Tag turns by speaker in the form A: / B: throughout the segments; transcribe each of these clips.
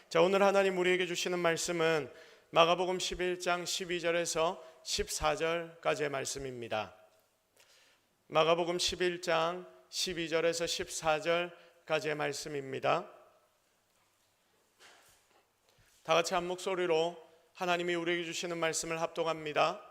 A: 자, 오늘 하나님 우리에게 주시는 말씀은 마가복음 11장 12절에서 14절까지의 말씀입니다. 마가복음 11장 12절에서 14절까지의 말씀입니다. 다 같이 한 목소리로 하나님이 우리에게 주시는 말씀을 합독합니다.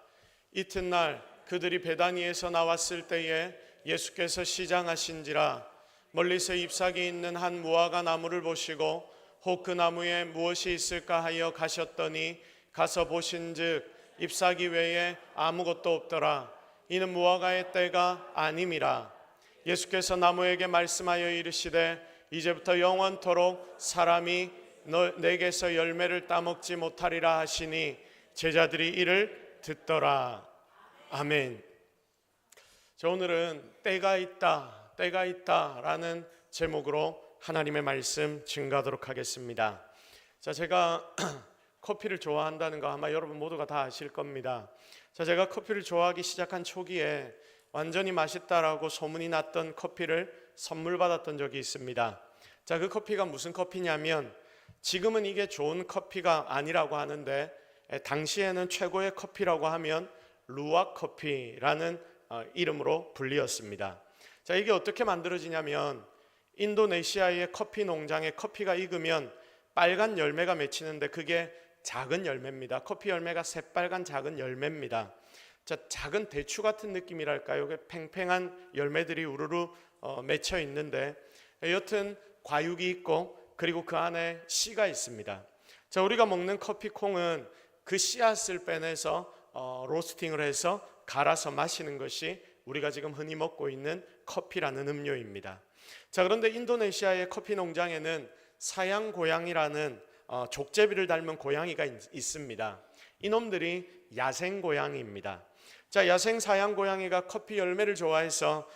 A: 이튿날 그들이 베다니에서 나왔을 때에 예수께서 시장하신지라 멀리서 잎사귀 있는 한 무화과 나무를 보시고 혹 그 나무에 무엇이 있을까 하여 가셨더니 가서 보신즉 잎사귀 외에 아무것도 없더라. 이는 무화과의 때가 아님이라. 예수께서 나무에게 말씀하여 이르시되 이제부터 영원토록 사람이 내게서 열매를 따먹지 못하리라 하시니 제자들이 이를 듣더라. 아멘. 자, 오늘은 때가 있다라는 제목으로 하나님의 말씀 증거하도록 하겠습니다. 자, 제가 커피를 좋아한다는 거 아마 여러분 모두가 다 아실 겁니다. 자, 제가 커피를 좋아하기 시작한 초기에 완전히 맛있다라고 소문이 났던 커피를 선물 받았던 적이 있습니다. 자, 그 커피가 무슨 커피냐면 지금은 이게 좋은 커피가 아니라고 하는데 당시에는 최고의 커피라고 하면 루악 커피라는 이름으로 불리었습니다. 자, 이게 어떻게 만들어지냐면 인도네시아의 커피 농장에 커피가 익으면 빨간 열매가 맺히는데 그게 작은 열매입니다. 커피 열매가 새빨간 작은 열매입니다. 자, 작은 대추 같은 느낌이랄까요? 팽팽한 열매들이 우르르 맺혀 있는데 여튼 과육이 있고 그리고 그 안에 씨가 있습니다. 자, 우리가 먹는 커피콩은 그 씨앗을 빼내서 로스팅을 해서 갈아서 마시는 것이 우리가 지금 흔히 먹고 있는 커피라는 음료입니다. 자, 그런데 인도네시아의 커피 농장에는 사양 고양이라는 족제비를 닮은 고양이가 있습니다. 이놈들이 야생 고양이입니다. 자, 야생 사양 고양이가 커피 열매를 좋아해서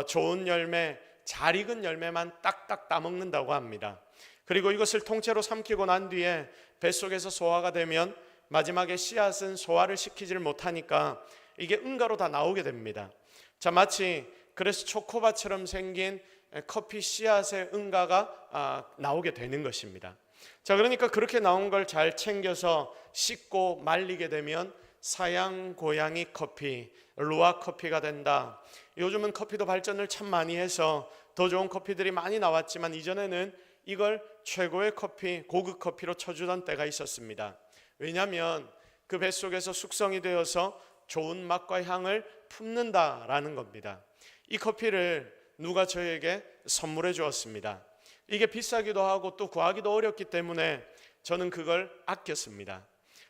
A: 좋은 열매, 잘 익은 열매만 딱딱 따먹는다고 합니다. 그리고 이것을 통째로 삼키고 난 뒤에 뱃속에서 소화가 되면 마지막에 씨앗은 소화를 시키지를 못하니까 이게 응가로 다 나오게 됩니다. 자, 마치 그래서 초코바처럼 생긴 커피 씨앗의 응가가 나오게 되는 것입니다. 자, 그러니까 그렇게 나온 걸 잘 챙겨서 씻고 말리게 되면 사양 고양이 커피, 루아 커피가 된다. 요즘은 커피도 발전을 참 많이 해서 더 좋은 커피들이 많이 나왔지만 이전에는 이걸 최고의 커피, 고급 커피로 쳐주던 때가 있었습니다. 왜냐하면 그 뱃속에서 숙성이 되어서 좋은 맛과 향을 품는다라는 겁니다. 이 커피를 누가 저에게 선물해 주었습니다. 이게 비싸기도 하고 또 구하기도 어렵기 때문에 저는 그걸 아꼈습니다.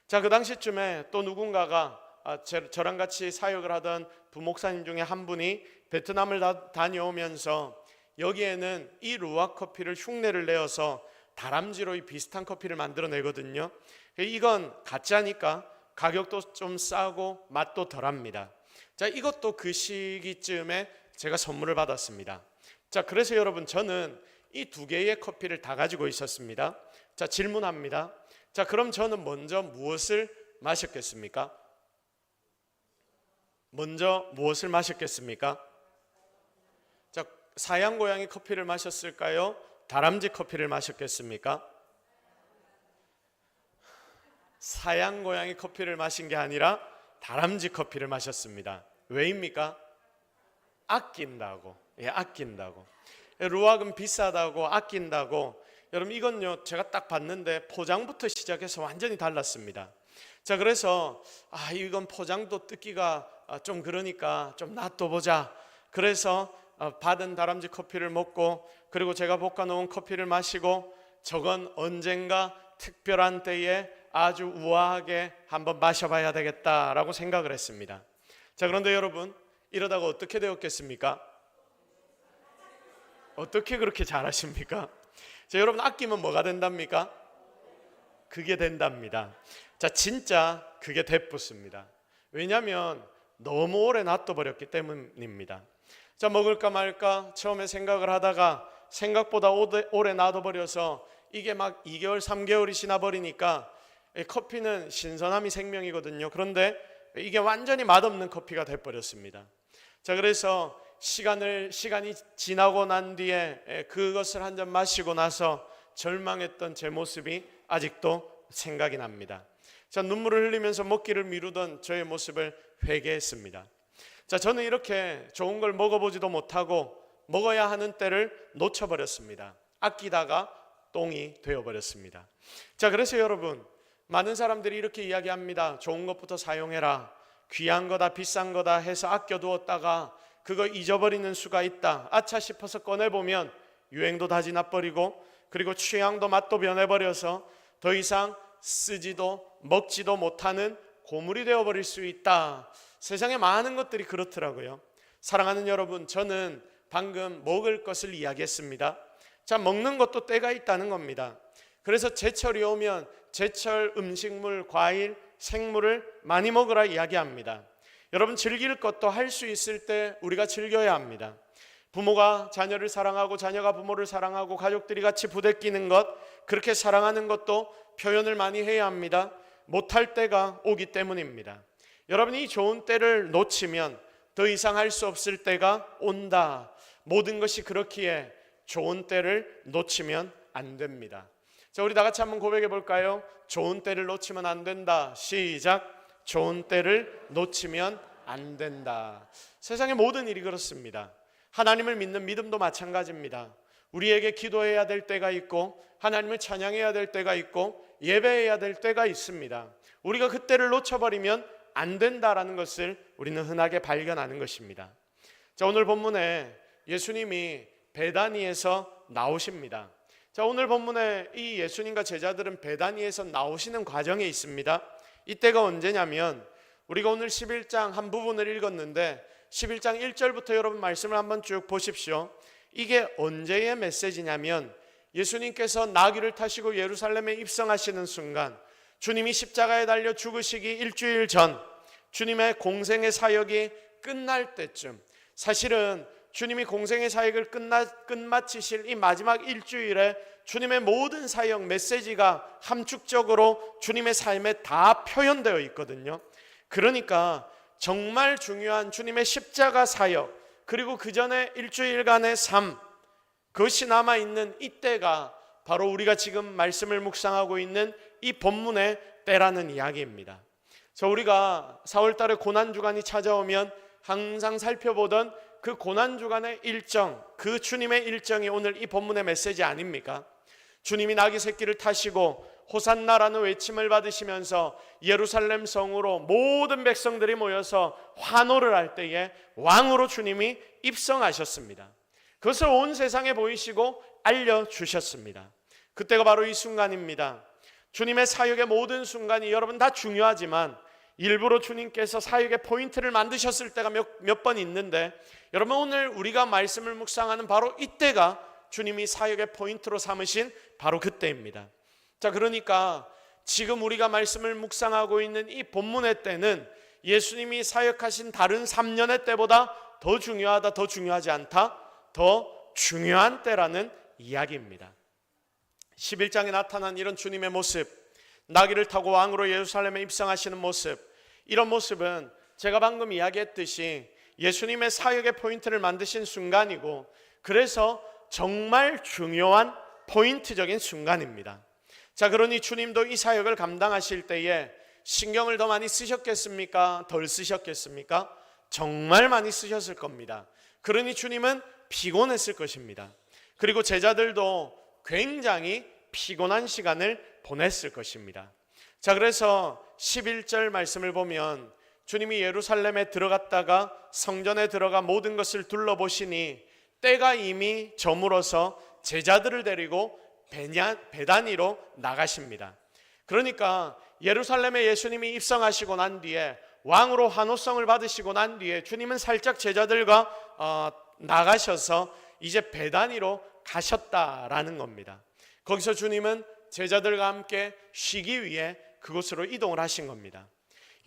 A: 자, 그 당시쯤에 또 누군가가 저랑 같이 사역을 하던 부목사님 중에 한 분이 베트남을 다녀오면서 여기에는 이 루아 커피를 흉내를 내어서 다람쥐로 이 비슷한 커피를 만들어내거든요. 이건 가짜니까 가격도 좀 싸고 맛도 덜합니다. 자, 이것도 그 시기쯤에 제가 선물을 받았습니다. 자, 그래서 여러분 저는 이 두 개의 커피를 다 가지고 있었습니다. 자, 질문합니다. 자, 그럼 저는 먼저 무엇을 마셨겠습니까? 먼저 무엇을 마셨겠습니까? 자, 사양 고양이 커피를 마셨을까요? 다람쥐 커피를 마셨겠습니까? 사양 고양이 커피를 마신 게 아니라 다람쥐 커피를 마셨습니다. 왜입니까? 아낀다고. 예, 아낀다고. 루악은 비싸다고 아낀다고. 여러분 이건요 제가 딱 봤는데 포장부터 시작해서 완전히 달랐습니다. 자, 그래서 이건 포장도 뜯기가 좀 그러니까 좀 놔둬보자. 그래서 받은 다람쥐 커피를 먹고 그리고 제가 볶아놓은 커피를 마시고 저건 언젠가 특별한 때에 아주 우아하게 한번 마셔봐야 되겠다라고 생각을 했습니다. 자, 그런데 여러분 이러다가 어떻게 되었겠습니까? 어떻게 그렇게 잘하십니까? 자, 여러분 아끼면 뭐가 된답니까? 그게 된답니다. 자, 진짜 그게 대뿌습니다. 왜냐하면 너무 오래 놔둬버렸기 때문입니다. 자, 먹을까 말까 처음에 생각을 하다가 생각보다 오래 놔둬버려서 이게 막 2개월, 3개월이 지나버리니까 커피는 신선함이 생명이거든요. 그런데 이게 완전히 맛없는 커피가 돼버렸습니다. 자, 그래서 시간이 지나고 난 뒤에 그것을 한 잔 마시고 나서 절망했던 제 모습이 아직도 생각이 납니다. 자, 눈물을 흘리면서 먹기를 미루던 저의 모습을 회개했습니다. 자, 저는 이렇게 좋은 걸 먹어보지도 못하고 먹어야 하는 때를 놓쳐버렸습니다. 아끼다가 똥이 되어버렸습니다. 자, 그래서 여러분, 많은 사람들이 이렇게 이야기합니다. 좋은 것부터 사용해라. 귀한 거다, 비싼 거다 해서 아껴두었다가 그거 잊어버리는 수가 있다. 아차 싶어서 꺼내보면 유행도 다 지나버리고, 그리고 취향도 맛도 변해버려서 더 이상 쓰지도 먹지도 못하는 고물이 되어버릴 수 있다. 세상에 많은 것들이 그렇더라고요. 사랑하는 여러분, 저는 방금 먹을 것을 이야기했습니다. 자, 먹는 것도 때가 있다는 겁니다. 그래서 제철이 오면 제철 음식물, 과일, 생물을 많이 먹으라 이야기합니다. 여러분, 즐길 것도 할 수 있을 때 우리가 즐겨야 합니다. 부모가 자녀를 사랑하고 자녀가 부모를 사랑하고 가족들이 같이 부대끼는 것, 그렇게 사랑하는 것도 표현을 많이 해야 합니다. 못할 때가 오기 때문입니다. 여러분이 이 좋은 때를 놓치면 더 이상 할 수 없을 때가 온다. 모든 것이 그렇기에 좋은 때를 놓치면 안 됩니다. 자, 우리 다 같이 한번 고백해 볼까요? 좋은 때를 놓치면 안 된다. 시작. 좋은 때를 놓치면 안 된다. 세상의 모든 일이 그렇습니다. 하나님을 믿는 믿음도 마찬가지입니다. 우리에게 기도해야 될 때가 있고 하나님을 찬양해야 될 때가 있고 예배해야 될 때가 있습니다. 우리가 그때를 놓쳐버리면 안 된다라는 것을 우리는 흔하게 발견하는 것입니다. 자, 오늘 본문에 예수님이 베다니에서 나오십니다. 자, 오늘 본문에 이 예수님과 제자들은 베다니에서 나오시는 과정에 있습니다. 이때가 언제냐면 우리가 오늘 11장 한 부분을 읽었는데 11장 1절부터 여러분 말씀을 한번 쭉 보십시오. 이게 언제의 메시지냐면 예수님께서 나귀를 타시고 예루살렘에 입성하시는 순간, 주님이 십자가에 달려 죽으시기 일주일 전, 주님의 공생의 사역이 끝날 때쯤, 사실은 주님이 공생의 사역을 끝마치실 이 마지막 일주일에 주님의 모든 사역 메시지가 함축적으로 주님의 삶에 다 표현되어 있거든요. 그러니까 정말 중요한 주님의 십자가 사역, 그리고 그 전에 일주일간의 삶, 그것이 남아있는 이때가 바로 우리가 지금 말씀을 묵상하고 있는 이 본문의 때라는 이야기입니다. 자, 우리가 4월달에 고난주간이 찾아오면 항상 살펴보던 그 고난주간의 일정, 그 주님의 일정이 오늘 이 본문의 메시지 아닙니까? 주님이 나귀 새끼를 타시고 호산나라는 외침을 받으시면서 예루살렘 성으로 모든 백성들이 모여서 환호를 할 때에 왕으로 주님이 입성하셨습니다. 그것을 온 세상에 보이시고 알려주셨습니다. 그때가 바로 이 순간입니다. 주님의 사역의 모든 순간이 여러분 다 중요하지만 일부러 주님께서 사역의 포인트를 만드셨을 때가 몇 번 있는데, 여러분 오늘 우리가 말씀을 묵상하는 바로 이때가 주님이 사역의 포인트로 삼으신 바로 그때입니다. 자, 그러니까 지금 우리가 말씀을 묵상하고 있는 이 본문의 때는 예수님이 사역하신 다른 3년의 때보다 더 중요하다, 더 중요하지 않다, 더 중요한 때라는 이야기입니다. 11장에 나타난 이런 주님의 모습, 나귀를 타고 왕으로 예루살렘에 입성하시는 모습, 이런 모습은 제가 방금 이야기했듯이 예수님의 사역의 포인트를 만드신 순간이고, 그래서 정말 중요한 포인트적인 순간입니다. 자, 그러니 주님도 이 사역을 감당하실 때에 신경을 더 많이 쓰셨겠습니까? 덜 쓰셨겠습니까? 정말 많이 쓰셨을 겁니다. 그러니 주님은 피곤했을 것입니다. 그리고 제자들도 굉장히 피곤한 시간을 보냈을 것입니다. 자, 그래서 11절 말씀을 보면 주님이 예루살렘에 들어갔다가 성전에 들어가 모든 것을 둘러보시니 때가 이미 저물어서 제자들을 데리고 베다니로 나가십니다. 그러니까 예루살렘에 예수님이 입성하시고 난 뒤에 왕으로 환호성을 받으시고 난 뒤에 주님은 살짝 제자들과 나가셔서 이제 베다니로 가셨다라는 겁니다. 거기서 주님은 제자들과 함께 쉬기 위해 그곳으로 이동을 하신 겁니다.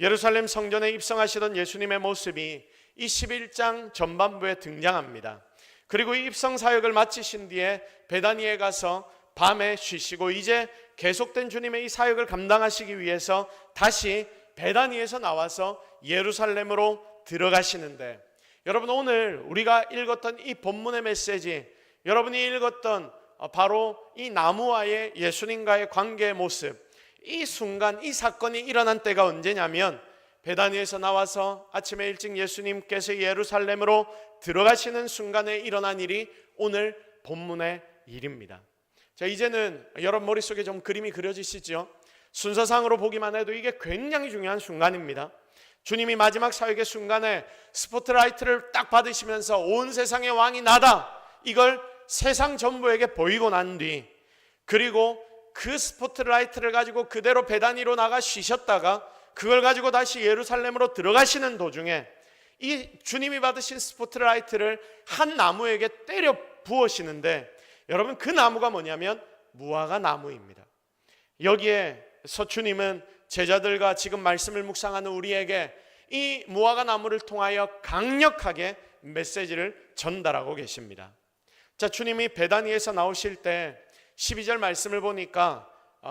A: 예루살렘 성전에 입성하시던 예수님의 모습이 이 11장 전반부에 등장합니다. 그리고 이 입성 사역을 마치신 뒤에 베다니에 가서 밤에 쉬시고 이제 계속된 주님의 이 사역을 감당하시기 위해서 다시 베다니에서 나와서 예루살렘으로 들어가시는데, 여러분 오늘 우리가 읽었던 이 본문의 메시지, 여러분이 읽었던 바로 이 나무와의 예수님과의 관계의 모습, 이 순간, 이 사건이 일어난 때가 언제냐면 베다니에서 나와서 아침에 일찍 예수님께서 예루살렘으로 들어가시는 순간에 일어난 일이 오늘 본문의 일입니다. 자, 이제는 여러분 머릿속에 좀 그림이 그려지시죠? 순서상으로 보기만 해도 이게 굉장히 중요한 순간입니다. 주님이 마지막 사역의 순간에 스포트라이트를 딱 받으시면서 온 세상의 왕이 나다, 이걸 세상 전부에게 보이고 난 뒤, 그리고 그 스포트라이트를 가지고 그대로 베다니로 나가 쉬셨다가 그걸 가지고 다시 예루살렘으로 들어가시는 도중에 이 주님이 받으신 스포트라이트를 한 나무에게 때려 부으시는데, 여러분 그 나무가 뭐냐면 무화과 나무입니다. 여기에서 주님은 제자들과 지금 말씀을 묵상하는 우리에게 이 무화과 나무를 통하여 강력하게 메시지를 전달하고 계십니다. 자, 주님이 베다니에서 나오실 때 12절 말씀을 보니까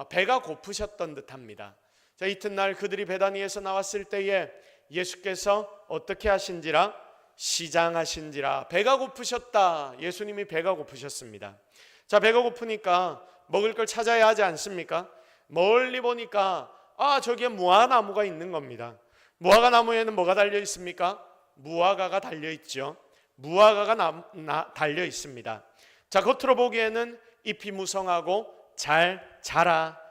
A: 배가 고프셨던 듯합니다. 자, 이튿날 그들이 베다니에서 나왔을 때에 예수께서 어떻게 하신지라? 시장하신지라. 배가 고프셨다. 예수님이 배가 고프셨습니다. 자, 배가 고프니까 먹을 걸 찾아야 하지 않습니까? 멀리 보니까 저기에 무화과 나무가 있는 겁니다. 무화과 나무에는 뭐가 달려 있습니까? 무화과가 달려 있죠. 무화과가 달려 있습니다. 자, 겉으로 보기에는 잎이 무성하고 잘 자라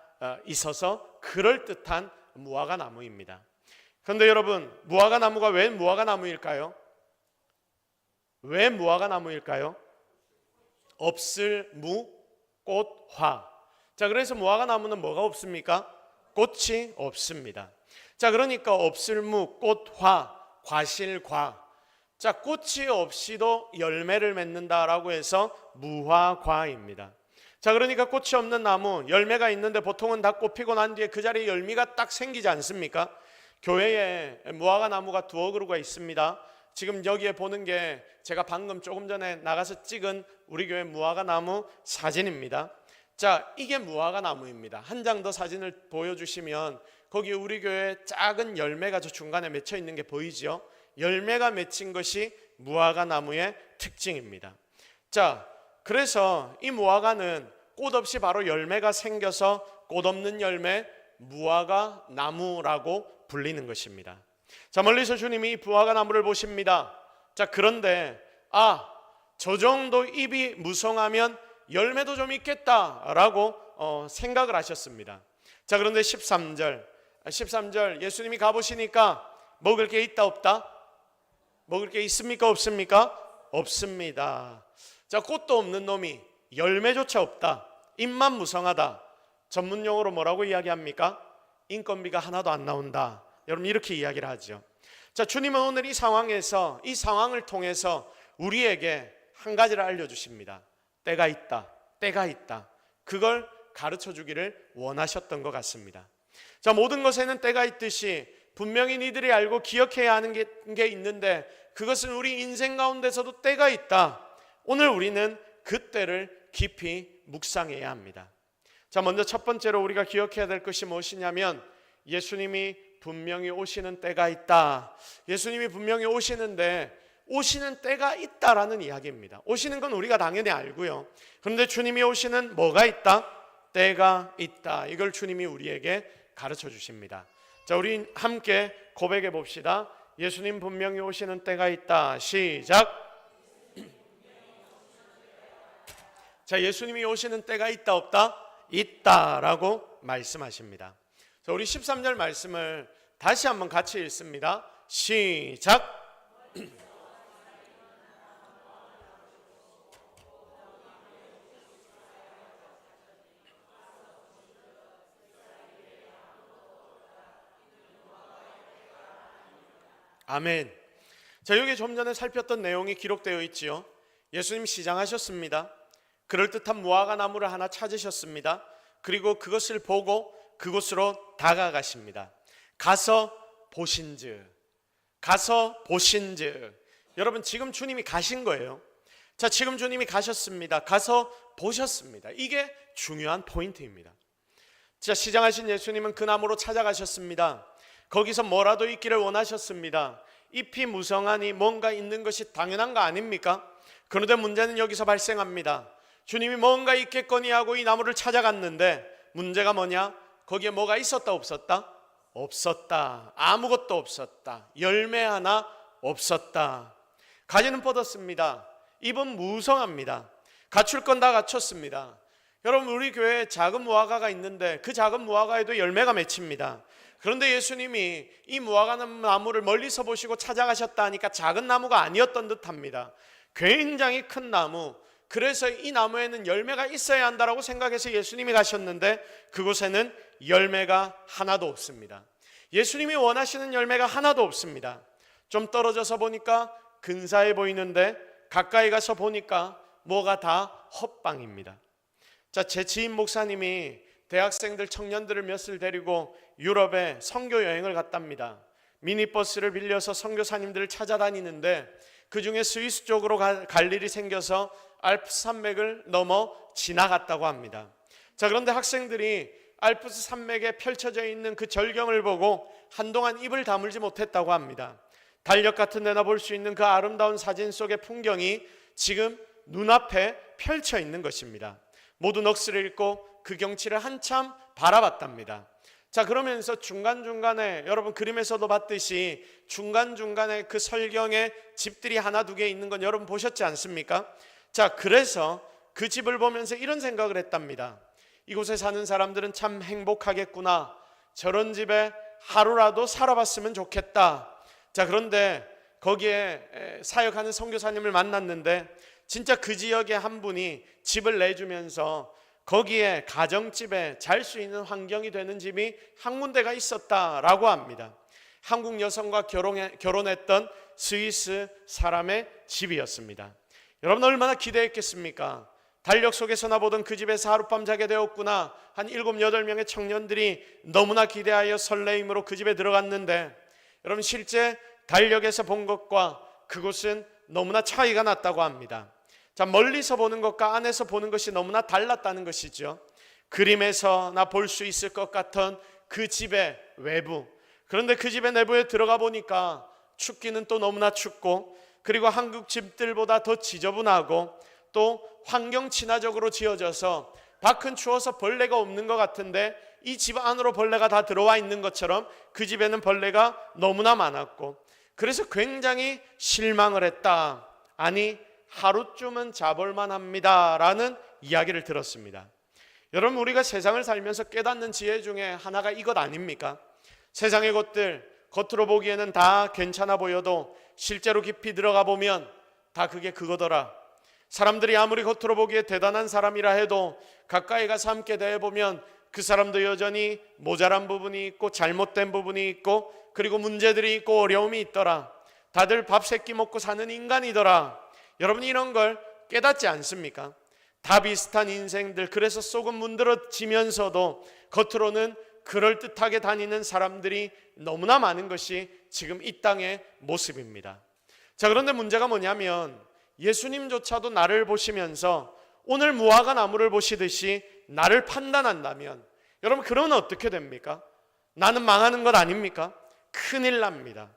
A: 있어서 그럴듯한 무화과 나무입니다. 그런데 여러분, 무화과 나무가 왜 무화과 나무일까요? 왜 무화과 나무일까요? 없을 무, 꽃, 화. 자, 그래서 무화과 나무는 뭐가 없습니까? 꽃이 없습니다. 자, 그러니까 없을 무, 꽃, 화, 과실과. 자, 꽃이 없이도 열매를 맺는다라고 해서 무화과입니다. 자, 그러니까 꽃이 없는 나무, 열매가 있는데 보통은 다 꽃 피고 난 뒤에 그 자리에 열매가 딱 생기지 않습니까? 교회에 무화과 나무가 두어 그루가 있습니다. 지금 여기에 보는 게 제가 방금 조금 전에 나가서 찍은 우리 교회 무화과 나무 사진입니다. 자, 이게 무화과 나무입니다. 한 장 더 사진을 보여주시면 거기 우리 교회 작은 열매가 저 중간에 맺혀 있는 게 보이죠? 열매가 맺힌 것이 무화과 나무의 특징입니다. 자, 그래서 이 무화과는 꽃 없이 바로 열매가 생겨서 꽃 없는 열매, 무화과 나무라고 불리는 것입니다. 자, 멀리서 주님이 이 무화과 나무를 보십니다. 자, 그런데 저 정도 잎이 무성하면 열매도 좀 있겠다라고 생각을 하셨습니다. 자, 그런데 13절 예수님이 가보시니까 먹을 게 있다 없다? 먹을 게 있습니까 없습니까? 없습니다. 자, 꽃도 없는 놈이 열매조차 없다, 잎만 무성하다, 전문용어로 뭐라고 이야기합니까? 인건비가 하나도 안 나온다. 여러분 이렇게 이야기를 하죠. 자, 주님은 오늘 이 상황에서, 이 상황을 통해서 우리에게 한 가지를 알려주십니다. 때가 있다, 때가 있다. 그걸 가르쳐 주기를 원하셨던 것 같습니다. 자, 모든 것에는 때가 있듯이 분명히 니들이 알고 기억해야 하는 게 있는데 그것은 우리 인생 가운데서도 때가 있다. 오늘 우리는 그 때를 깊이 묵상해야 합니다. 자, 먼저 첫 번째로 우리가 기억해야 될 것이 무엇이냐면 예수님이 분명히 오시는 때가 있다. 예수님이 분명히 오시는데 오시는 때가 있다라는 이야기입니다. 오시는 건 우리가 당연히 알고요. 그런데 주님이 오시는 뭐가 있다? 때가 있다. 이걸 주님이 우리에게 가르쳐 주십니다. 자, 우리 함께 고백해 봅시다. 예수님 분명히 오시는 때가 있다. 시작. 자, 예수님이 오시는 때가 있다 없다? 있다라고 말씀하십니다. 자, 우리 13절 말씀을 다시 한번 같이 읽습니다. 시작. 아멘. 자, 여기 좀 전에 살폈던 내용이 기록되어 있지요. 예수님 시장하셨습니다. 그럴듯한 무화과 나무를 하나 찾으셨습니다. 그리고 그것을 보고 그곳으로 다가가십니다. 가서 보신즉. 여러분 지금 주님이 가신 거예요. 자, 지금 주님이 가셨습니다. 가서 보셨습니다. 이게 중요한 포인트입니다. 자, 시장하신 예수님은 그 나무로 찾아가셨습니다. 거기서 뭐라도 있기를 원하셨습니다. 잎이 무성하니 뭔가 있는 것이 당연한 거 아닙니까? 그런데 문제는 여기서 발생합니다. 주님이 뭔가 있겠거니 하고 이 나무를 찾아갔는데 문제가 뭐냐? 거기에 뭐가 있었다 없었다? 없었다. 아무것도 없었다. 열매 하나 없었다. 가지는 뻗었습니다. 입은 무성합니다. 갖출 건 다 갖췄습니다. 여러분, 우리 교회에 작은 무화과가 있는데 그 작은 무화과에도 열매가 맺힙니다. 그런데 예수님이 이 무화과 나무를 멀리서 보시고 찾아가셨다 하니까 작은 나무가 아니었던 듯합니다. 굉장히 큰 나무, 그래서 이 나무에는 열매가 있어야 한다라고 생각해서 예수님이 가셨는데 그곳에는 열매가 하나도 없습니다. 예수님이 원하시는 열매가 하나도 없습니다. 좀 떨어져서 보니까 근사해 보이는데 가까이 가서 보니까 뭐가 다 헛방입니다. 자, 제 지인 목사님이 대학생들, 청년들을 몇을 데리고 유럽에 선교 여행을 갔답니다. 미니버스를 빌려서 선교사님들을 찾아다니는데 그 중에 스위스 쪽으로 갈 일이 생겨서 알프스 산맥을 넘어 지나갔다고 합니다. 자, 그런데 학생들이 알프스 산맥에 펼쳐져 있는 그 절경을 보고 한동안 입을 다물지 못했다고 합니다. 달력 같은 데나 볼 수 있는 그 아름다운 사진 속의 풍경이 지금 눈앞에 펼쳐 있는 것입니다. 모두 넋을 잃고 그 경치를 한참 바라봤답니다. 자, 그러면서 중간중간에 여러분 그림에서도 봤듯이 중간중간에 그 설경에 집들이 하나 두 개 있는 건 여러분 보셨지 않습니까? 자, 그래서 그 집을 보면서 이런 생각을 했답니다. 이곳에 사는 사람들은 참 행복하겠구나. 저런 집에 하루라도 살아봤으면 좋겠다. 자, 그런데 거기에 사역하는 선교사님을 만났는데 진짜 그 지역의 한 분이 집을 내주면서 거기에 가정집에 잘 수 있는 환경이 되는 집이 한 군데가 있었다라고 합니다. 한국 여성과 결혼했던 스위스 사람의 집이었습니다. 여러분, 얼마나 기대했겠습니까? 달력 속에서나 보던 그 집에서 하룻밤 자게 되었구나. 한 7, 8명의 청년들이 너무나 기대하여 설레임으로 그 집에 들어갔는데 여러분, 실제 달력에서 본 것과 그곳은 너무나 차이가 났다고 합니다. 자, 멀리서 보는 것과 안에서 보는 것이 너무나 달랐다는 것이죠. 그림에서나 볼 수 있을 것 같은 그 집의 외부, 그런데 그 집의 내부에 들어가 보니까 춥기는 또 너무나 춥고, 그리고 한국 집들보다 더 지저분하고 또 환경 친화적으로 지어져서 밖은 추워서 벌레가 없는 것 같은데 이 집 안으로 벌레가 다 들어와 있는 것처럼 그 집에는 벌레가 너무나 많았고, 그래서 굉장히 실망을 했다. 아니, 하루쯤은 자볼만 합니다 라는 이야기를 들었습니다. 여러분, 우리가 세상을 살면서 깨닫는 지혜 중에 하나가 이것 아닙니까? 세상의 것들 겉으로 보기에는 다 괜찮아 보여도 실제로 깊이 들어가 보면 다 그게 그거더라. 사람들이 아무리 겉으로 보기에 대단한 사람이라 해도 가까이 가서 함께 대해보면 그 사람도 여전히 모자란 부분이 있고 잘못된 부분이 있고 그리고 문제들이 있고 어려움이 있더라. 다들 밥 세 끼 먹고 사는 인간이더라. 여러분이 이런 걸 깨닫지 않습니까? 다 비슷한 인생들, 그래서 속은 문드러지면서도 겉으로는 그럴듯하게 다니는 사람들이 너무나 많은 것이 지금 이 땅의 모습입니다. 자, 그런데 문제가 뭐냐면 예수님조차도 나를 보시면서 오늘 무화과 나무를 보시듯이 나를 판단한다면 여러분, 그러면 어떻게 됩니까? 나는 망하는 것 아닙니까? 큰일 납니다.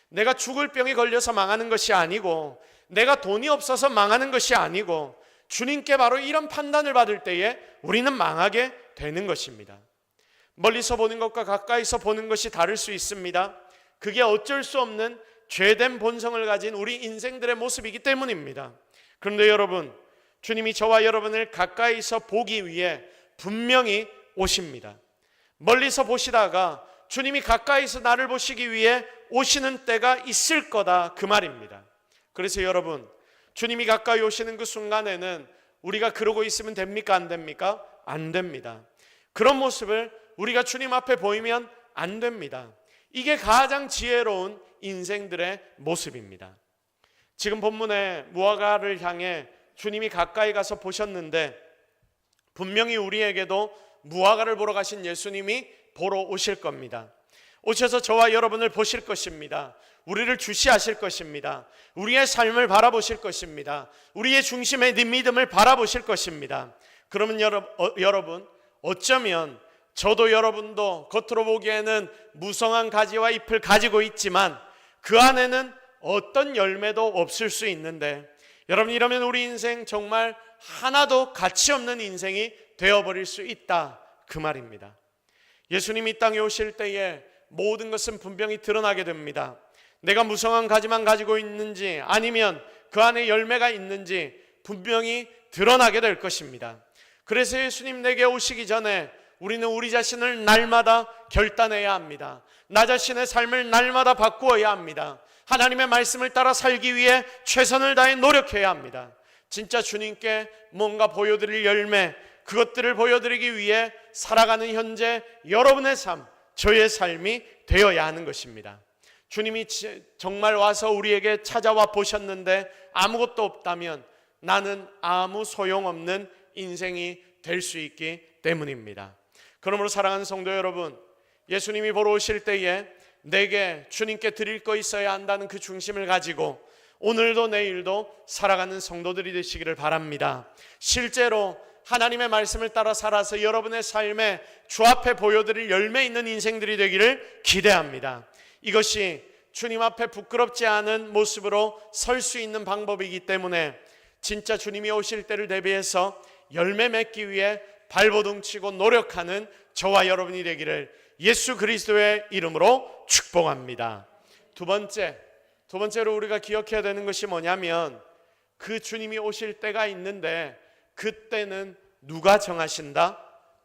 A: 내가 죽을 병이 걸려서 망하는 것이 아니고 내가 돈이 없어서 망하는 것이 아니고 주님께 바로 이런 판단을 받을 때에 우리는 망하게 되는 것입니다. 멀리서 보는 것과 가까이서 보는 것이 다를 수 있습니다. 그게 어쩔 수 없는 죄된 본성을 가진 우리 인생들의 모습이기 때문입니다. 그런데 여러분, 주님이 저와 여러분을 가까이서 보기 위해 분명히 오십니다. 멀리서 보시다가 주님이 가까이서 나를 보시기 위해 오시는 때가 있을 거다, 그 말입니다. 그래서 여러분, 주님이 가까이 오시는 그 순간에는 우리가 그러고 있으면 됩니까? 안 됩니까? 안 됩니다. 그런 모습을 우리가 주님 앞에 보이면 안 됩니다. 이게 가장 지혜로운 인생들의 모습입니다. 지금 본문의 무화과를 향해 주님이 가까이 가서 보셨는데 분명히 우리에게도 무화과를 보러 가신 예수님이 보러 오실 겁니다. 오셔서 저와 여러분을 보실 것입니다. 우리를 주시하실 것입니다. 우리의 삶을 바라보실 것입니다. 우리의 중심의 믿음을 바라보실 것입니다. 그러면 여러분, 어쩌면 저도 여러분도 겉으로 보기에는 무성한 가지와 잎을 가지고 있지만 그 안에는 어떤 열매도 없을 수 있는데, 여러분, 이러면 우리 인생 정말 하나도 가치 없는 인생이 되어버릴 수 있다, 그 말입니다. 예수님이 이 땅에 오실 때에 모든 것은 분명히 드러나게 됩니다. 내가 무성한 가지만 가지고 있는지 아니면 그 안에 열매가 있는지 분명히 드러나게 될 것입니다. 그래서 예수님 내게 오시기 전에 우리는 우리 자신을 날마다 결단해야 합니다. 나 자신의 삶을 날마다 바꾸어야 합니다. 하나님의 말씀을 따라 살기 위해 최선을 다해 노력해야 합니다. 진짜 주님께 뭔가 보여드릴 열매, 그것들을 보여드리기 위해 살아가는 현재 여러분의 삶, 저의 삶이 되어야 하는 것입니다. 주님이 정말 와서 우리에게 찾아와 보셨는데 아무것도 없다면 나는 아무 소용없는 인생이 될 수 있기 때문입니다. 그러므로 사랑하는 성도 여러분, 예수님이 보러 오실 때에 내게 주님께 드릴 거 있어야 한다는 그 중심을 가지고 오늘도 내일도 살아가는 성도들이 되시기를 바랍니다. 실제로 하나님의 말씀을 따라 살아서 여러분의 삶에 주 앞에 보여드릴 열매 있는 인생들이 되기를 기대합니다. 이것이 주님 앞에 부끄럽지 않은 모습으로 설 수 있는 방법이기 때문에 진짜 주님이 오실 때를 대비해서 열매 맺기 위해 발버둥치고 노력하는 저와 여러분이 되기를 예수 그리스도의 이름으로 축복합니다. 두 번째로 우리가 기억해야 되는 것이 뭐냐면 그 주님이 오실 때가 있는데 그때는 누가 정하신다?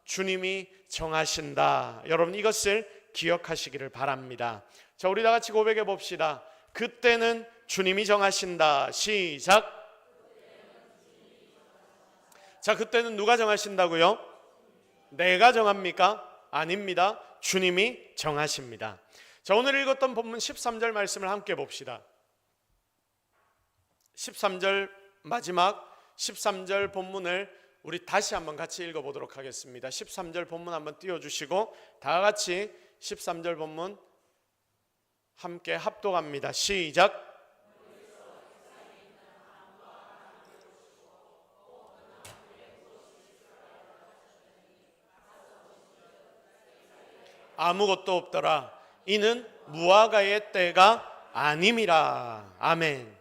A: 주님이 정하신다. 여러분 이것을 기억하시기를 바랍니다. 자, 우리 다 같이 고백해 봅시다. 그때는 주님이 정하신다. 시작. 자, 그때는 누가 정하신다고요? 내가 정합니까? 아닙니다. 주님이 정하십니다. 자, 오늘 읽었던 본문 13절 말씀을 함께 봅시다. 13절 마지막 13절 본문을 우리 다시 한번 같이 읽어보도록 하겠습니다. 13절 본문 한번 띄워주시고 다 같이 13절 본문 함께 합독합니다. 시작. 아무것도 없더라. 이는 무화과의 때가 아님이라. 아멘.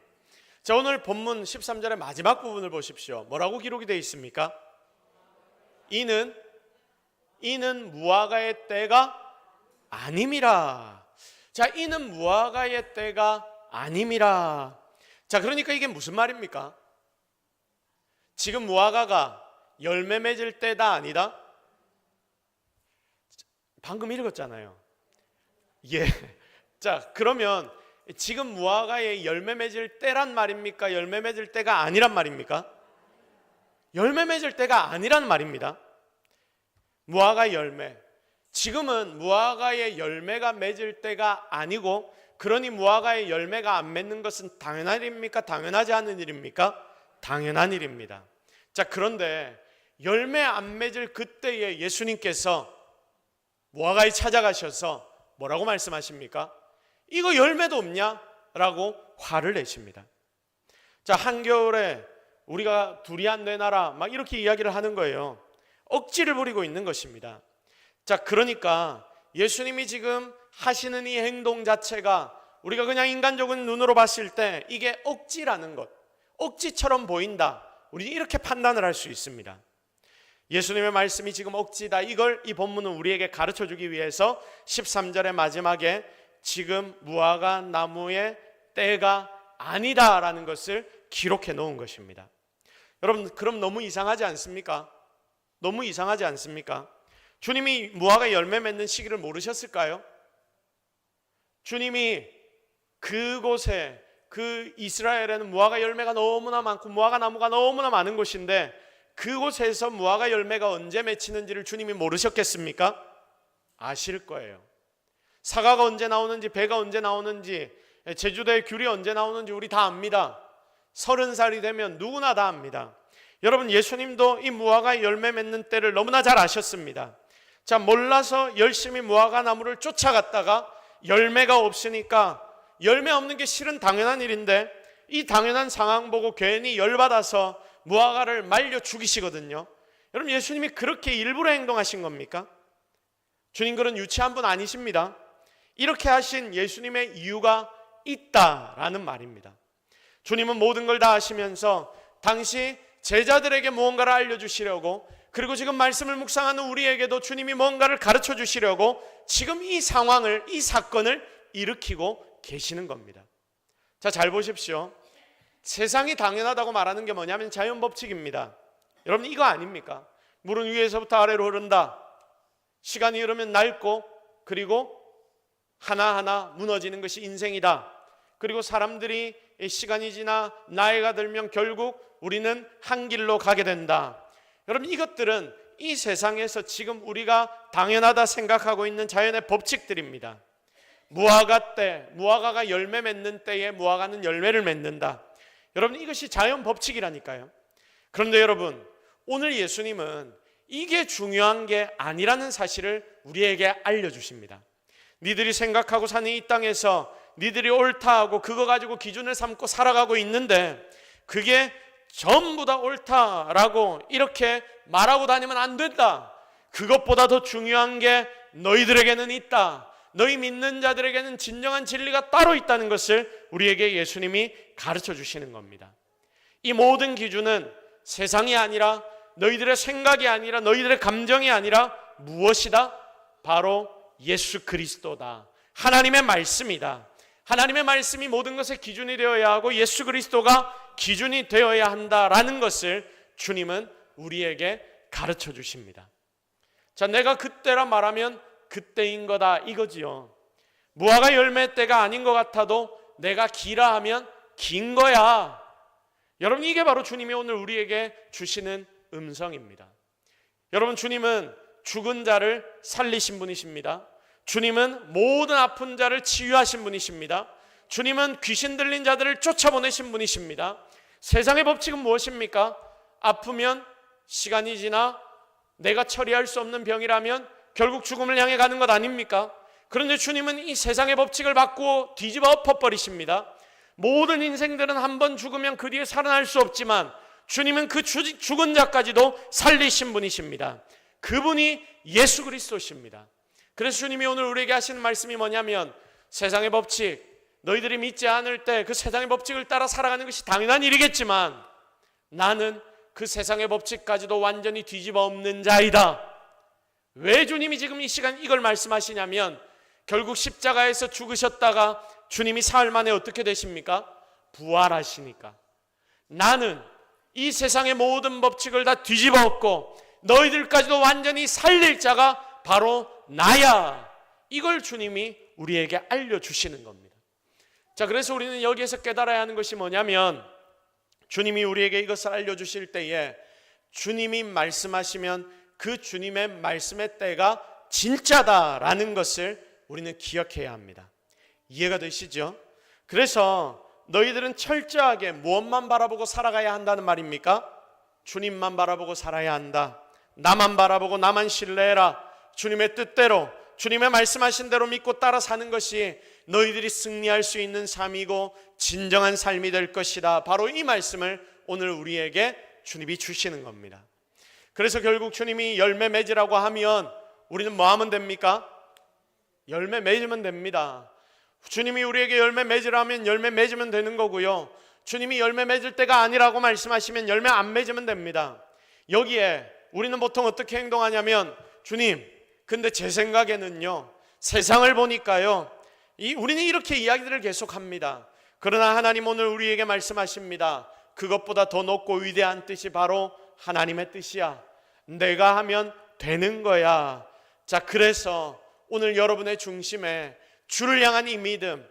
A: 자, 오늘 본문 13절의 마지막 부분을 보십시오. 뭐라고 기록이 되어 있습니까? 이는 무화과의 때가 아님이라. 자, 이는 무화과의 때가 아님이라. 자, 그러니까 이게 무슨 말입니까? 지금 무화과가 열매 맺을 때다 아니다? 방금 읽었잖아요. 예. 자, 그러면 지금 무화과의 열매 맺을 때란 말입니까? 열매 맺을 때가 아니란 말입니까? 열매 맺을 때가 아니란 말입니다. 무화과 열매. 지금은 무화과의 열매가 맺을 때가 아니고, 그러니 무화과의 열매가 안 맺는 것은 당연한 일입니까? 당연하지 않은 일입니까? 당연한 일입니다. 자, 그런데 열매 안 맺을 그때에 예수님께서 무화과에 찾아가셔서 뭐라고 말씀하십니까? 이거 열매도 없냐? 라고 화를 내십니다. 자, 한겨울에 우리가 두리안 내놔라 막 이렇게 이야기를 하는 거예요. 억지를 부리고 있는 것입니다. 자, 그러니까 예수님이 지금 하시는 이 행동 자체가 우리가 그냥 인간적인 눈으로 봤을 때 이게 억지라는 것, 억지처럼 보인다. 우리 이렇게 판단을 할 수 있습니다. 예수님의 말씀이 지금 억지다, 이걸 이 본문은 우리에게 가르쳐주기 위해서 13절의 마지막에 지금 무화과 나무의 때가 아니다라는 것을 기록해 놓은 것입니다. 여러분, 그럼 너무 이상하지 않습니까? 너무 이상하지 않습니까? 주님이 무화과 열매 맺는 시기를 모르셨을까요? 주님이 그곳에, 그 이스라엘에는 무화과 열매가 너무나 많고 무화과 나무가 너무나 많은 곳인데 그곳에서 무화과 열매가 언제 맺히는지를 주님이 모르셨겠습니까? 아실 거예요. 사과가 언제 나오는지, 배가 언제 나오는지, 제주도의 귤이 언제 나오는지 우리 다 압니다. 30살이 되면 누구나 다 압니다. 여러분, 예수님도 이 무화과 열매 맺는 때를 너무나 잘 아셨습니다. 자, 몰라서 열심히 무화과 나무를 쫓아갔다가 열매가 없으니까, 열매 없는 게 실은 당연한 일인데 이 당연한 상황 보고 괜히 열받아서 무화과를 말려 죽이시거든요. 여러분, 예수님이 그렇게 일부러 행동하신 겁니까? 주님 그런 유치한 분 아니십니다. 이렇게 하신 예수님의 이유가 있다라는 말입니다. 주님은 모든 걸 다 아시면서 당시 제자들에게 무언가를 알려주시려고, 그리고 지금 말씀을 묵상하는 우리에게도 주님이 뭔가를 가르쳐 주시려고 지금 이 상황을, 이 사건을 일으키고 계시는 겁니다. 자, 잘 보십시오. 세상이 당연하다고 말하는 게 뭐냐면 자연법칙입니다. 여러분, 이거 아닙니까? 물은 위에서부터 아래로 흐른다. 시간이 흐르면 낡고, 그리고 하나하나 무너지는 것이 인생이다. 그리고 사람들이 시간이 지나 나이가 들면 결국 우리는 한 길로 가게 된다. 여러분, 이것들은 이 세상에서 지금 우리가 당연하다 생각하고 있는 자연의 법칙들입니다. 무화과 때, 무화과가 열매 맺는 때에 무화과는 열매를 맺는다. 여러분, 이것이 자연 법칙이라니까요. 그런데 여러분, 오늘 예수님은 이게 중요한 게 아니라는 사실을 우리에게 알려주십니다. 니들이 생각하고 사는 이 땅에서 니들이 옳다 하고 그거 가지고 기준을 삼고 살아가고 있는데, 그게 전부 다 옳다라고 이렇게 말하고 다니면 안 된다. 그것보다 더 중요한 게 너희들에게는 있다. 너희 믿는 자들에게는 진정한 진리가 따로 있다는 것을 우리에게 예수님이 가르쳐 주시는 겁니다. 이 모든 기준은 세상이 아니라, 너희들의 생각이 아니라, 너희들의 감정이 아니라 무엇이다? 바로 예수 그리스도다. 하나님의 말씀이다. 하나님의 말씀이 모든 것의 기준이 되어야 하고 예수 그리스도가 기준이 되어야 한다라는 것을 주님은 우리에게 가르쳐 주십니다. 자, 내가 그때라 말하면 그때인 거다 이거지요. 무화과 열매 때가 아닌 것 같아도 내가 기라 하면 긴 거야. 여러분, 이게 바로 주님이 오늘 우리에게 주시는 음성입니다. 여러분, 주님은 죽은 자를 살리신 분이십니다. 주님은 모든 아픈 자를 치유하신 분이십니다. 주님은 귀신 들린 자들을 쫓아보내신 분이십니다. 세상의 법칙은 무엇입니까? 아프면 시간이 지나 내가 처리할 수 없는 병이라면 결국 죽음을 향해 가는 것 아닙니까? 그런데 주님은 이 세상의 법칙을 바꾸어 뒤집어 엎어버리십니다. 모든 인생들은 한 번 죽으면 그 뒤에 살아날 수 없지만 주님은 그 죽은 자까지도 살리신 분이십니다. 그분이 예수 그리스도십니다. 그래서 주님이 오늘 우리에게 하시는 말씀이 뭐냐면, 세상의 법칙, 너희들이 믿지 않을 때 그 세상의 법칙을 따라 살아가는 것이 당연한 일이겠지만 나는 그 세상의 법칙까지도 완전히 뒤집어 엎는 자이다. 왜 주님이 지금 이 시간 이걸 말씀하시냐면, 결국 십자가에서 죽으셨다가 주님이 사흘 만에 어떻게 되십니까? 부활하시니까. 나는 이 세상의 모든 법칙을 다 뒤집어 엎고 너희들까지도 완전히 살릴 자가 바로 나야. 이걸 주님이 우리에게 알려주시는 겁니다. 자, 그래서 우리는 여기에서 깨달아야 하는 것이 뭐냐면, 주님이 우리에게 이것을 알려주실 때에 주님이 말씀하시면 그 주님의 말씀의 때가 진짜다라는 것을 우리는 기억해야 합니다. 이해가 되시죠? 그래서 너희들은 철저하게 무엇만 바라보고 살아가야 한다는 말입니까? 주님만 바라보고 살아야 한다. 나만 바라보고 나만 신뢰해라. 주님의 뜻대로, 주님의 말씀하신 대로 믿고 따라 사는 것이 너희들이 승리할 수 있는 삶이고 진정한 삶이 될 것이다. 바로 이 말씀을 오늘 우리에게 주님이 주시는 겁니다. 그래서 결국 주님이 열매 맺으라고 하면 우리는 뭐 하면 됩니까? 열매 맺으면 됩니다. 주님이 우리에게 열매 맺으라면 열매 맺으면 되는 거고요. 주님이 열매 맺을 때가 아니라고 말씀하시면 열매 안 맺으면 됩니다. 여기에 우리는 보통 어떻게 행동하냐면, 주님, 근데 제 생각에는요, 세상을 보니까요, 우리는 이렇게 이야기들을 계속합니다. 그러나 하나님 오늘 우리에게 말씀하십니다. 그것보다 더 높고 위대한 뜻이 바로 하나님의 뜻이야. 내가 하면 되는 거야. 자, 그래서 오늘 여러분의 중심에 주를 향한 이 믿음,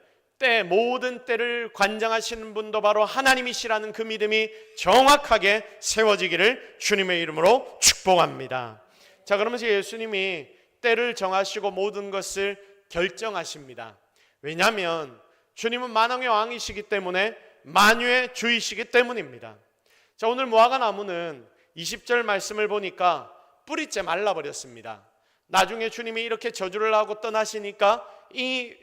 A: 모든 때를 관장하시는 분도 바로 하나님이시라는 그 믿음이 정확하게 세워지기를 주님의 이름으로 축복합니다. 자, 그러면서 예수님이 때를 정하시고 모든 것을 결정하십니다. 왜냐하면 주님은 만왕의 왕이시기 때문에, 만유의 주이시기 때문입니다. 자, 오늘 무화과 나무는 20절 말씀을 보니까 뿌리째 말라버렸습니다. 나중에 주님이 이렇게 저주를 하고 떠나시니까 이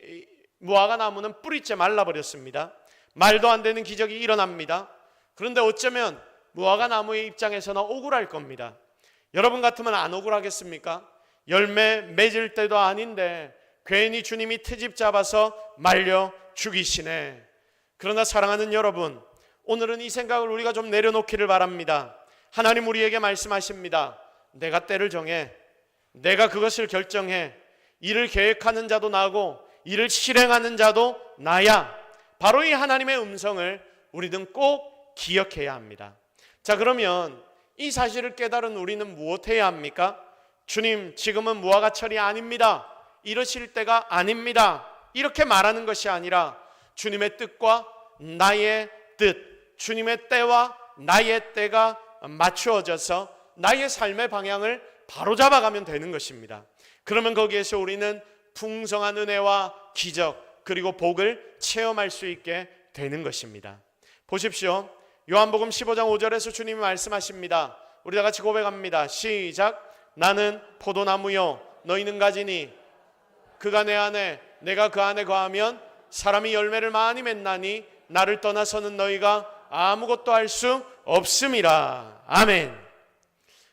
A: 무화과 나무는 뿌리째 말라버렸습니다. 말도 안 되는 기적이 일어납니다. 그런데 어쩌면 무화과 나무의 입장에서는 억울할 겁니다. 여러분 같으면 안 억울하겠습니까? 열매 맺을 때도 아닌데 괜히 주님이 트집 잡아서 말려 죽이시네. 그러나 사랑하는 여러분, 오늘은 이 생각을 우리가 좀 내려놓기를 바랍니다. 하나님 우리에게 말씀하십니다. 내가 때를 정해, 내가 그것을 결정해. 일을 계획하는 자도 나고 이를 실행하는 자도 나야. 바로 이 하나님의 음성을 우리는 꼭 기억해야 합니다. 자, 그러면 이 사실을 깨달은 우리는 무엇해야 합니까? 주님, 지금은 무화과철이 아닙니다. 이러실 때가 아닙니다. 이렇게 말하는 것이 아니라 주님의 뜻과 나의 뜻, 주님의 때와 나의 때가 맞추어져서 나의 삶의 방향을 바로잡아가면 되는 것입니다. 그러면 거기에서 우리는 풍성한 은혜와 기적 그리고 복을 체험할 수 있게 되는 것입니다. 보십시오. 요한복음 15장 5절에서 주님이 말씀하십니다. 우리 다 같이 고백합니다. 시작. 나는 포도나무요 너희는 가지니 그가 내 안에 내가 그 안에 거하면 사람이 열매를 많이 맺나니 나를 떠나서는 너희가 아무것도 할 수 없음이라. 아멘.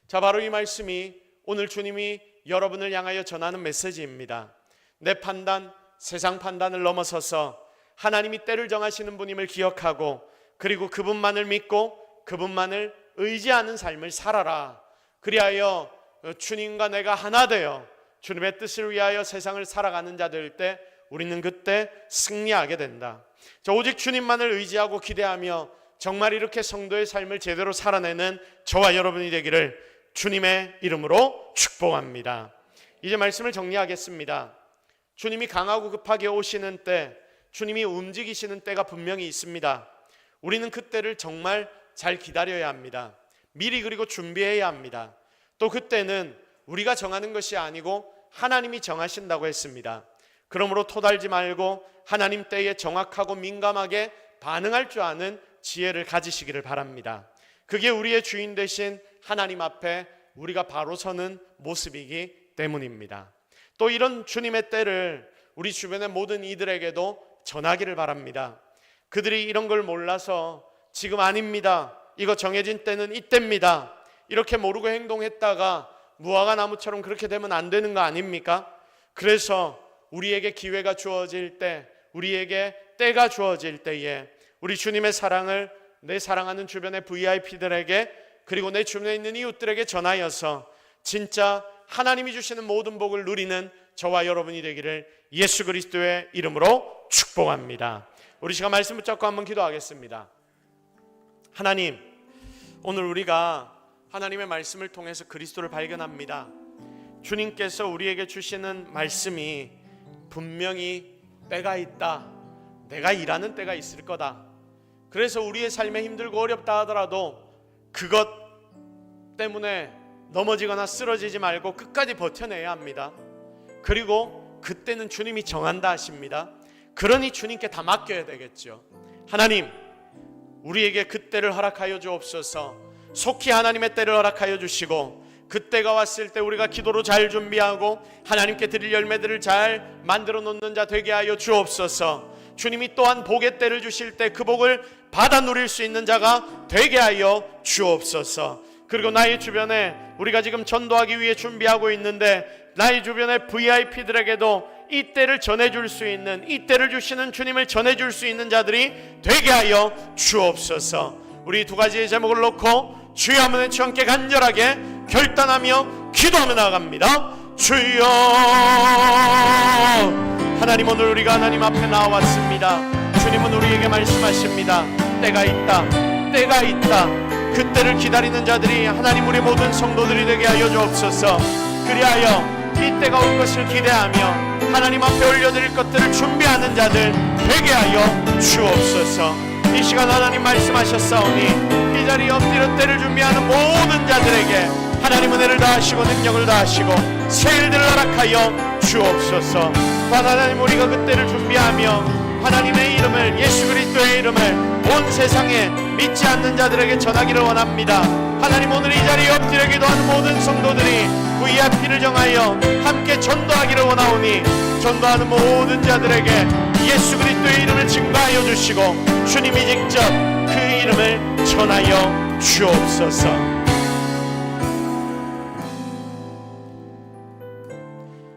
A: 자, 바로 이 말씀이 오늘 주님이 여러분을 향하여 전하는 메시지입니다. 내 판단, 세상 판단을 넘어서서 하나님이 때를 정하시는 분임을 기억하고 그리고 그분만을 믿고 그분만을 의지하는 삶을 살아라. 그리하여 주님과 내가 하나 되어 주님의 뜻을 위하여 세상을 살아가는 자들 때 우리는 그때 승리하게 된다. 자, 오직 주님만을 의지하고 기대하며 정말 이렇게 성도의 삶을 제대로 살아내는 저와 여러분이 되기를 주님의 이름으로 축복합니다. 이제 말씀을 정리하겠습니다. 주님이 강하고 급하게 오시는 때, 주님이 움직이시는 때가 분명히 있습니다. 우리는 그때를 정말 잘 기다려야 합니다. 미리 그리고 준비해야 합니다. 또 그때는 우리가 정하는 것이 아니고 하나님이 정하신다고 했습니다. 그러므로 토달지 말고 하나님 때에 정확하고 민감하게 반응할 줄 아는 지혜를 가지시기를 바랍니다. 그게 우리의 주인 되신 하나님 앞에 우리가 바로 서는 모습이기 때문입니다. 또 이런 주님의 때를 우리 주변의 모든 이들에게도 전하기를 바랍니다. 그들이 이런 걸 몰라서 지금 아닙니다, 이거 정해진 때는 이때입니다, 이렇게 모르고 행동했다가 무화과 나무처럼 그렇게 되면 안 되는 거 아닙니까? 그래서 우리에게 기회가 주어질 때, 우리에게 때가 주어질 때에 우리 주님의 사랑을 내 사랑하는 주변의 VIP들에게 그리고 내 주변에 있는 이웃들에게 전하여서 진짜 하나님이 주시는 모든 복을 누리는 저와 여러분이 되기를 예수 그리스도의 이름으로 축복합니다. 우리 시간 말씀 붙잡고 한번 기도하겠습니다. 하나님, 오늘 우리가 하나님의 말씀을 통해서 그리스도를 발견합니다. 주님께서 우리에게 주시는 말씀이 분명히 때가 있다, 내가 일하는 때가 있을 거다. 그래서 우리의 삶에 힘들고 어렵다 하더라도 그것 때문에 넘어지거나 쓰러지지 말고 끝까지 버텨내야 합니다. 그리고 그때는 주님이 정한다 하십니다. 그러니 주님께 다 맡겨야 되겠죠. 하나님, 우리에게 그때를 허락하여 주옵소서. 속히 하나님의 때를 허락하여 주시고 그때가 왔을 때 우리가 기도로 잘 준비하고 하나님께 드릴 열매들을 잘 만들어 놓는 자 되게 하여 주옵소서. 주님이 또한 복의 때를 주실 때 그 복을 받아 누릴 수 있는 자가 되게 하여 주옵소서. 그리고 나의 주변에 우리가 지금 전도하기 위해 준비하고 있는데 나의 주변의 VIP들에게도 이 때를 전해줄 수 있는, 이 때를 주시는 주님을 전해줄 수 있는 자들이 되게 하여 주옵소서. 우리 두 가지의 제목을 놓고 주여 한번 외쳐 함께 간절하게 결단하며 기도하며 나아갑니다. 주여. 하나님, 오늘 우리가 하나님 앞에 나왔습니다. 주님은 우리에게 말씀하십니다. 때가 있다, 때가 있다. 그때를 기다리는 자들이 하나님 우리 모든 성도들이 되게 하여 주옵소서. 그리하여 이 때가 올 것을 기대하며 하나님 앞에 올려드릴 것들을 준비하는 자들 되게 하여 주옵소서. 이 시간 하나님 말씀하셨사오니 이 자리에 엎드려 때를 준비하는 모든 자들에게 하나님 은혜를 다하시고 능력을 다하시고 새 일들을 허락하여 주옵소서. 하나님, 우리가 그때를 준비하며 하나님의 이름을, 예수 그리스도의 이름을 온 세상에 믿지 않는 자들에게 전하기를 원합니다. 하나님, 오늘 이 자리에 엎드려 기도하는 모든 성도들이 VIP를 정하여 함께 전도하기를 원하오니 전도하는 모든 자들에게 예수 그리스도의 이름을 증거하여 주시고 주님이 직접 그 이름을 전하여 주옵소서.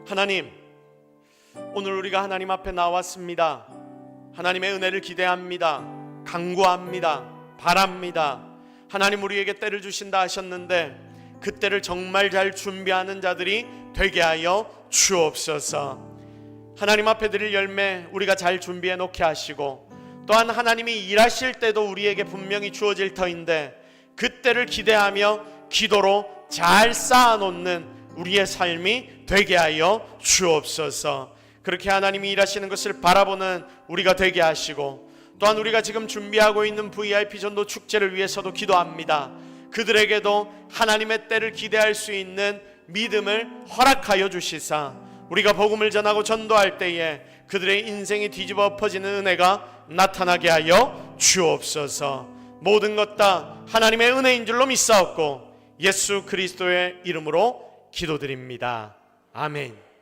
A: 하나님, 오늘 우리가 하나님 앞에 나왔습니다. 하나님의 은혜를 기대합니다. 간구합니다. 바랍니다. 하나님 우리에게 때를 주신다 하셨는데 그 때를 정말 잘 준비하는 자들이 되게 하여 주옵소서. 하나님 앞에 드릴 열매 우리가 잘 준비해 놓게 하시고, 또한 하나님이 일하실 때도 우리에게 분명히 주어질 터인데 그 때를 기대하며 기도로 잘 쌓아놓는 우리의 삶이 되게 하여 주옵소서. 그렇게 하나님이 일하시는 것을 바라보는 우리가 되게 하시고, 또한 우리가 지금 준비하고 있는 VIP 전도 축제를 위해서도 기도합니다. 그들에게도 하나님의 때를 기대할 수 있는 믿음을 허락하여 주시사 우리가 복음을 전하고 전도할 때에 그들의 인생이 뒤집어 엎어지는 은혜가 나타나게 하여 주옵소서. 모든 것 다 하나님의 은혜인 줄로 믿사옵고 예수 그리스도의 이름으로 기도드립니다. 아멘.